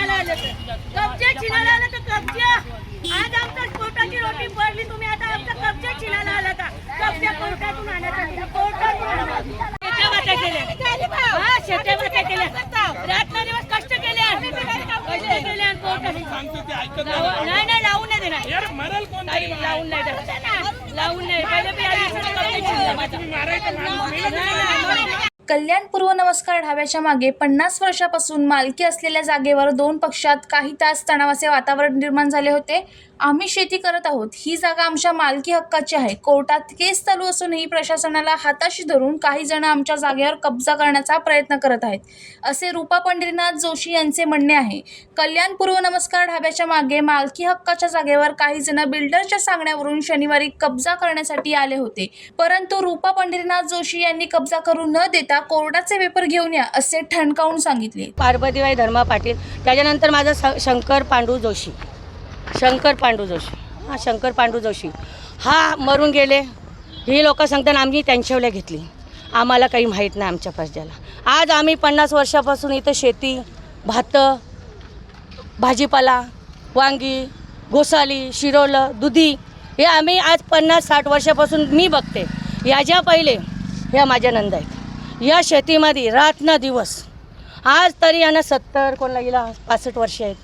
छिनाला आलं तर कब्जे छिनाला आलं तर कब्जा आज आमच्या कोर्टाची रोटी पडली तुम्ही आता आमचा कब्जा छिनाला आला का कब्जा कोर्टातून आणा कोर्टातून शेट्या केल्या रात्र दिवस कष्ट केले नाही लावून नाही देणार लावून नाही कल्याण पूर्व नमस्कार ढाब्याच्या मागे 50 वर्षापासून मालकी असलेल्या जागेवर दोन पक्षात काही तास तणावाचे वातावरण निर्माण झाले होते. आम्ही शेती करत आहोत, ही जागा आमच्या मालकी हक्काची आहे. कोर्टात केस चालू असूनही प्रशासनाला हाताशी धरून काही जण आमच्या जागेवर कब्जा करण्याचा प्रयत्न करत आहेत, असे रूपा पंढरीनाथ जोशी यांचे म्हणणे आहे. कल्याण पूर्व नमस्कार ढाब्याच्या मागे मालकी हक्काच्या जागेवर काही जण बिल्डरच्या सांगण्यावरून शनिवारी कब्जा करण्यासाठी आले होते, परंतु रूपा पंढरीनाथ जोशी यांनी कब्जा करू न देता कोर्टाचे पेपर घेऊन या असे ठणकावून सांगितले. पार्वतीबाई धर्मा पाटील, त्याच्यानंतर माझा शंकर पांडू जोशी हा मरून गेले. ही लोक सांगतात आम्ही त्यांच्यावल्या घेतली, आम्हाला काही माहीत नाही आमच्या प्रजाला. आज आम्ही 50 वर्षापासून इथं शेती, भात, भाजीपाला, वांगी, घोसाली, शिरोलं, दुधी हे आम्ही आज 50-60 वर्षापासून मी बघते. याच्या पहिले ह्या माझ्या नंद आहेत. या शेतीमध्ये रात ना दिवस. आज तरी यांना 70 कोणाला हिला 65 वर्ष आहेत,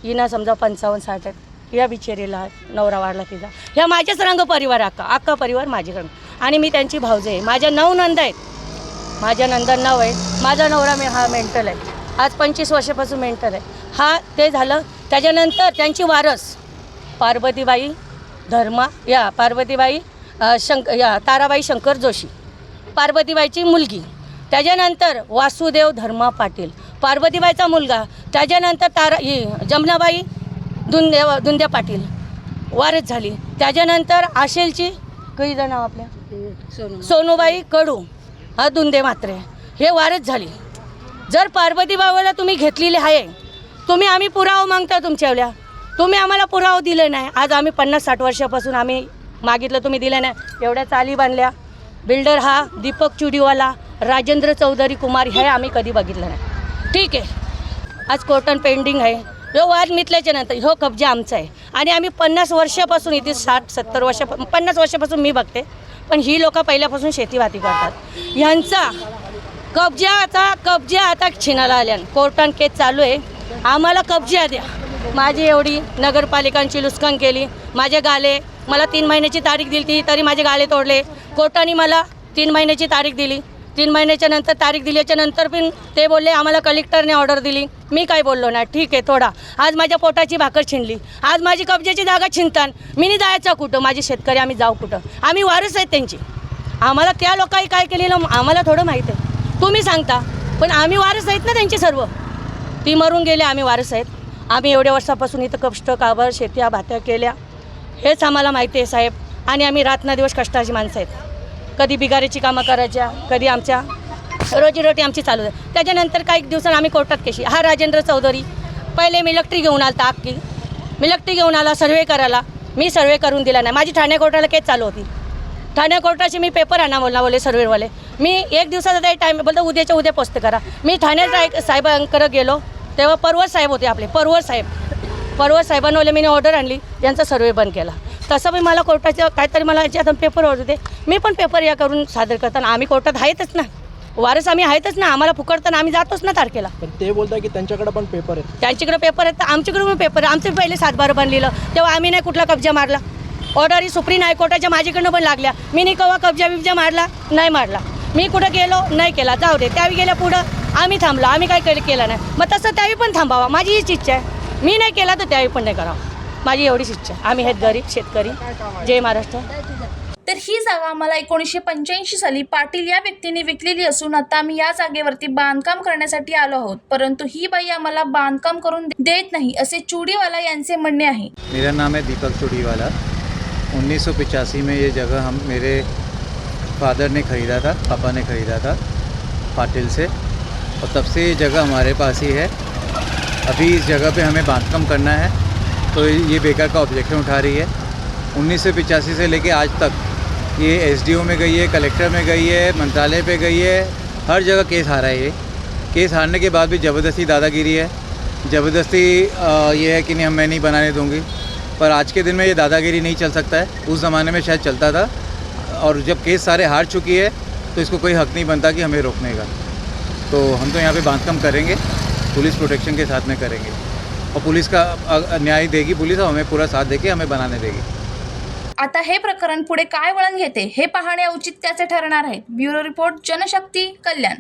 हिना समजा 55-60 आहेत. या बिचारीला नवरा वाढला तिचा. ह्या माझ्याच रंग परिवार अख्खा परिवार माझ्याकडं आणि मी त्यांची भावजे आहे. माझ्या 9 नंद आहेत, माझ्या नंदा 9 आहे. माझा नवरा हा मेंटल आहे, आज 25 वर्षापासून मेंटल आहे. हा ते झालं. त्याच्यानंतर त्यांची वारस पार्वतीबाई धर्मा या पार्वतीबाई ताराबाई शंकर जोशी, पार्वतीबाईची मुलगी. त्याच्यानंतर वासुदेव धर्मा पाटील पार्वतीबाईचा मुलगा. त्याच्यानंतर जमनाबाई दुंद्या पाटील वारस झाली. त्याच्यानंतर आशेलची काही जण आपल्या सोनूबाई कडू हा दुंदे मात्रे हे वारस झाली. जर पार्वतीबाईला तुम्ही घेतलेले आहे, तुम्ही आम्ही पुरावा मागता तुमच्यावल्या, तुम्ही आम्हाला पुरावा दिले नाही. आज आम्ही 50-60 वर्षापासून आम्ही मागितलं, तुम्ही दिलं नाही. एवढ्या चाली बांधल्या. बिल्डर हा दीपक चुडीवाला, राजेंद्र चौधरी कुमार हे आम्ही कधी बघितलं नाही. ठीक आहे, आज कोर्टात पेंडिंग आहे. जो वाद मिटल्याच्या नंतर हो कब्जा आमचा आहे आणि आम्ही 50 वर्षापासून इथे 60-70 वर्ष 50 वर्षापासून मी बघते. पण ही लोक पहिल्यापासून शेतीवाती करतात. ह्यांचा कब्जा आता छिनाला आल्यान कोर्टात केस चालू आहे. आम्हाला कब्जा द्या. माझी एवढी नगरपालिकांची लुस्कान केली. माझे गाले मला 3 महिन्याची तारीख दिली तरी माझे गाले तोडले. कोर्टाने मला 3 महिन्याची तारीख दिली. 3 महिन्याच्या नंतर तारीख दिल्याच्या नंतर पण ते बोलले आम्हाला कलेक्टरने ऑर्डर दिली. मी काय बोललो ना, ठीक आहे थोडा. आज माझ्या पोटाची भाकर छिनली. आज माझी कब्जाची जागा छिनतान. मी नाही जायचं कुठं. माझे शेतकरी आम्ही जाऊ कुठं. आम्ही वारस आहेत त्यांची. आम्हाला त्या लोकांनी काय केलेलं आम्हाला थोडं माहीत आहे. तुम्ही सांगता, पण आम्ही वारस आहेत ना त्यांचे. सर्व ती मरून गेले, आम्ही वारस आहेत. आम्ही एवढ्या वर्षापासून इथं कष्ट काबर शेत्या भात्या केल्या हेच आम्हाला माहिती आहे साहेब. आणि आम्ही रात्रंदिवस कष्टाची माणसं आहेत. कधी बिगारीची कामं करायच्या, कधी आमच्या रोजीरोटी आमची चालू आहे. त्याच्यानंतर काही दिवसांनी आम्ही कोर्टात केशी. हा राजेंद्र चौधरी पहिले मिलिटरी घेऊन आला, अख्खी मिलिटरी घेऊन आला सर्वे करायला. मी सर्वे करून दिला नाही. माझी ठाणे कोर्टाला केस चालू होती. ठाणे कोर्टाचे मी पेपर आणा बोलले सर्वेवाले. मी एक दिवसाचा तरी टाईम बोलतो उद्याच्या उद्या पोस्ट करा. मी ठाणे साहेबांकडे गेलो तेव्हा परवर साहेब होते आपले. परवर साहेबांना मी ऑर्डर आणली, यांचा सर्वे बंद केला. तसं पण मला कोर्टाचं काहीतरी मला याच्यात पेपर ऑर्डर होते. मी पण पेपर या करून सादर करताना आम्ही कोर्टात आहेतच ना, वारस आम्ही आहेतच ना. आम्हाला फुकडताना आम्ही जातोच ना तारखेला. पण ते बोलतात की त्यांच्याकडे पण पेपर आहेत. त्यांच्याकडे पेपर आहेत तर आमच्याकडे पण पेपर आहे. आमचे पहिले 7-12 बनलेलं तेव्हा आम्ही नाही कुठला कब्जा मारला. ऑर्डर ही सुप्रीम हायकोर्टाच्या माझ्याकडनं पण लागल्या. मी नाही केव्हा कब्जा मारला नाही मारला. मी कुठं गेलो नाही केला, जाऊ दे. त्यावेळी गेल्या पुढं आम्ही थांबलो, आम्ही काय केलं नाही. मग तसं त्यावेळी पण थांबावा, माझी हीच इच्छा आहे. मी नाही केला तर त्यावेळी पण नाही करावं, माझी एवढीच इच्छा. आम्ही आहेत गरीब शेतकरी. जय महाराष्ट्र. तर ही जागा आम्हाला 1985 साली पाटील या व्यक्तीने विकलेली असून आता आम्ही या जागेवरती बांधकाम करण्यासाठी आलो आहोत, परंतु ही बाई आम्हाला बांधकाम करून देत नाही असे चुडीवाला यांचे म्हणणे आहे. मेरा नाम है दीपक चुड़ीवाला. 1985 में ये जगह मेरे फादर ने ख़रीदा था, पापा ने ख़रीदा था पाटिल से, और तब से ये जगह हमारे पास ही है. अभी इस जगह पे हमें बांधकाम करना है तो ये बेकार का ऑब्जेक्शन उठा रही है. 1985 से लेके आज तक ये एसडीओ में गई है, कलेक्टर में गई है, मंत्रालय पे गई है, हर जगह केस हारा है. ये केस हारने के बाद भी ज़बरदस्ती दादागिरी है. ज़बरदस्ती ये है कि नहीं मैं नहीं बनाने दूंगी, पर आज के दिन में ये दादागिरी नहीं चल सकता है। उस ज़माने में शायद चलता था, और जब केस सारे हार चुकी है तो इसको कोई हक़ नहीं बनता कि हमें रोकने का। तो हम तो यहाँ पे बांधकाम करेंगे, पुलिस प्रोटेक्शन के साथ में करेंगे, और पुलिस का न्याय देगी पुलिस, और हमें पूरा साथ देके हमें बनाने देगी। आता हे प्रकरण पुढे काय वळण घेते हे पाहणे औचित्याचे ठरणार आहे. ब्युरो रिपोर्ट, जनशक्ती, कल्याण.